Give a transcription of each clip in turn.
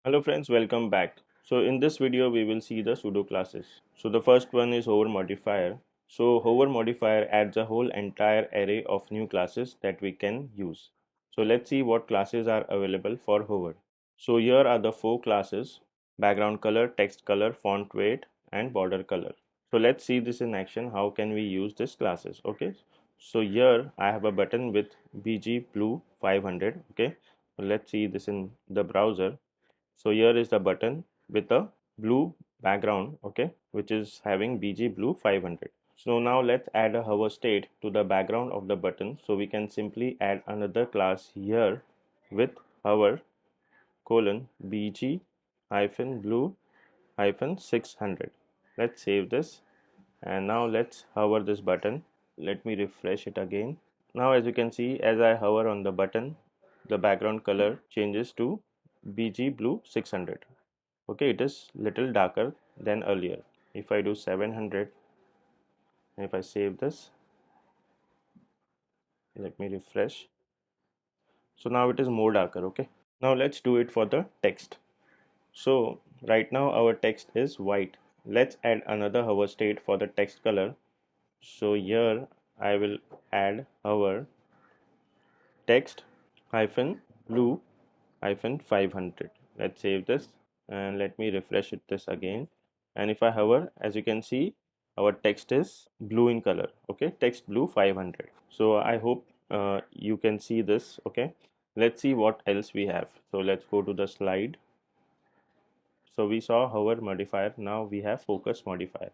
Hello friends, welcome back. So in this video we will see the pseudo classes. So the first one is hover modifier. So hover modifier adds a whole entire array of new classes that we can use. So let's see what classes are available for hover. So here are the four classes: background color, text color, font weight and border color. So let's see this in action. How can we use these classes? Okay. So here I have a button with BG blue 500. Okay. So let's see this in the browser. So here is the button with a blue background, okay, which is having BG blue 500. So now let's add a hover state to the background of the button. So we can simply add another class here with hover colon BG hyphen blue hyphen 600. Let's save this and now let's hover this button. Let me refresh it again. Now as you can see, as I hover on the button, the background color changes to BG blue 600. Okay, it is little darker than earlier. If I do 700, if I save this, let me refresh. So now it is more darker. Okay, now let's do it for the text. So right now our text is white. Let's add another hover state for the text color. So here I will add hover text hyphen blue hyphen 500. Let's save this and let me refresh it this again. And if I hover, as you can see, our text is blue in color. Okay, text blue 500. So I hope you can see this. Okay, let's see what else we have. So let's go to the slide. So we saw hover modifier. Now we have focus modifier.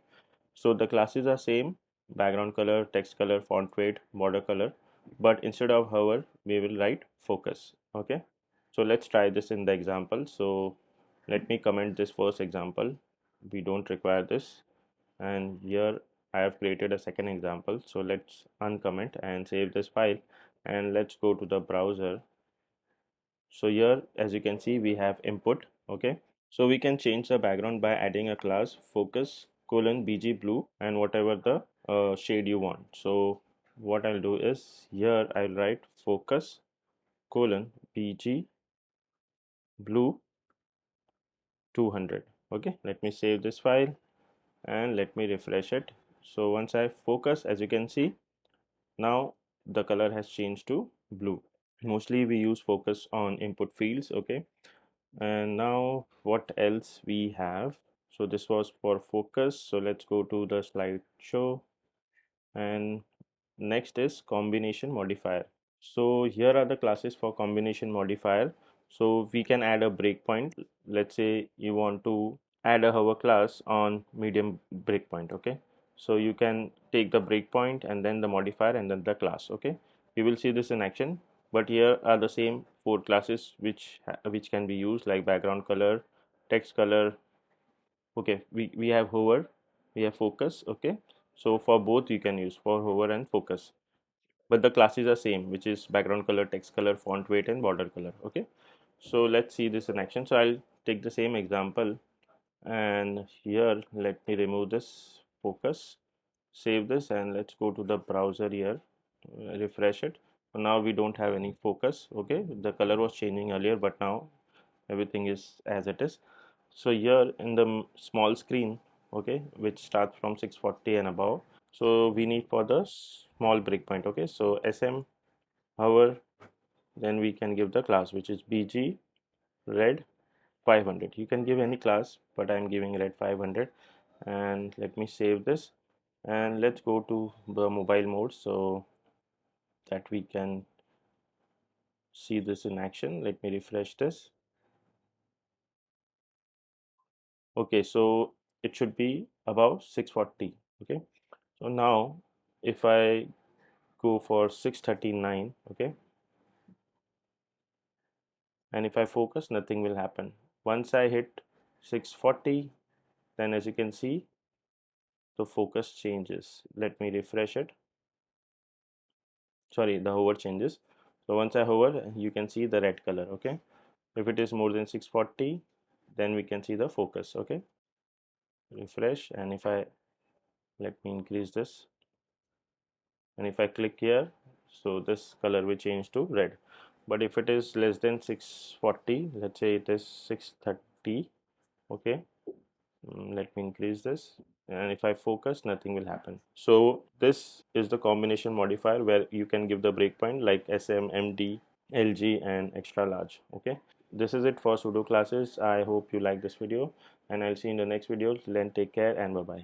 So the classes are same: background color, text color, font weight, border color, but instead of hover we will write focus. Okay, so let's try this in the example. So let me comment this first example. We don't require this, and here I have created a second example. So let's uncomment and save this file, and let's go to the browser. So here as you can see we have input. Okay, so we can change the background by adding a class focus colon BG blue and whatever the shade you want. So what I'll do is here I'll write focus colon BG blue 200. Okay, let me save this file and let me refresh it. So once I focus, as you can see, now the color has changed to blue. Mostly we use focus on input fields. Okay, and now what else we have? So this was for focus. So let's go to the slideshow, and next is combination modifier. So here are the classes for combination modifier. So we can add a breakpoint. Let's say you want to add a hover class on medium breakpoint. Okay, so you can take the breakpoint and then the modifier and then the class. Okay, we will see this in action, but here are the same four classes which can be used, like background color, text color. Okay, we have hover, we have focus. Okay, so for both you can use for hover and focus, but the classes are same, which is background color, text color, font weight and border color. Okay, so let's see this in action. So I'll take the same example, and here let me remove this focus, save this, and let's go to the browser here, refresh it. So now we don't have any focus. Okay, the color was changing earlier, but now everything is as it is. So here in the small screen, okay, which starts from 640 and above, so we need for the small breakpoint. Okay, so sm hover, then we can give the class which is bg red 500. You can give any class, but I'm giving red 500. And let me save this, and let's go to the mobile mode so that we can see this in action. Let me refresh this. Okay, so it should be above 640. Okay, so now if I go for 639, okay, and if I focus, nothing will happen. Once I hit 640, then as you can see, the focus changes. Let me refresh it. Sorry, the hover changes. So once I hover, you can see the red color. Okay, if it is more than 640, then we can see the focus. Okay, refresh, and if I let me increase this, and if I click here, so this color will change to red. but if it is less than 640, let's say it is 630, okay. Let me increase this, and if I focus, nothing will happen. So this is the combination modifier where you can give the breakpoint like SM, MD, LG, and extra large. Okay, this is it for pseudo classes. I hope you like this video, and I'll see you in the next video. Then take care and bye bye.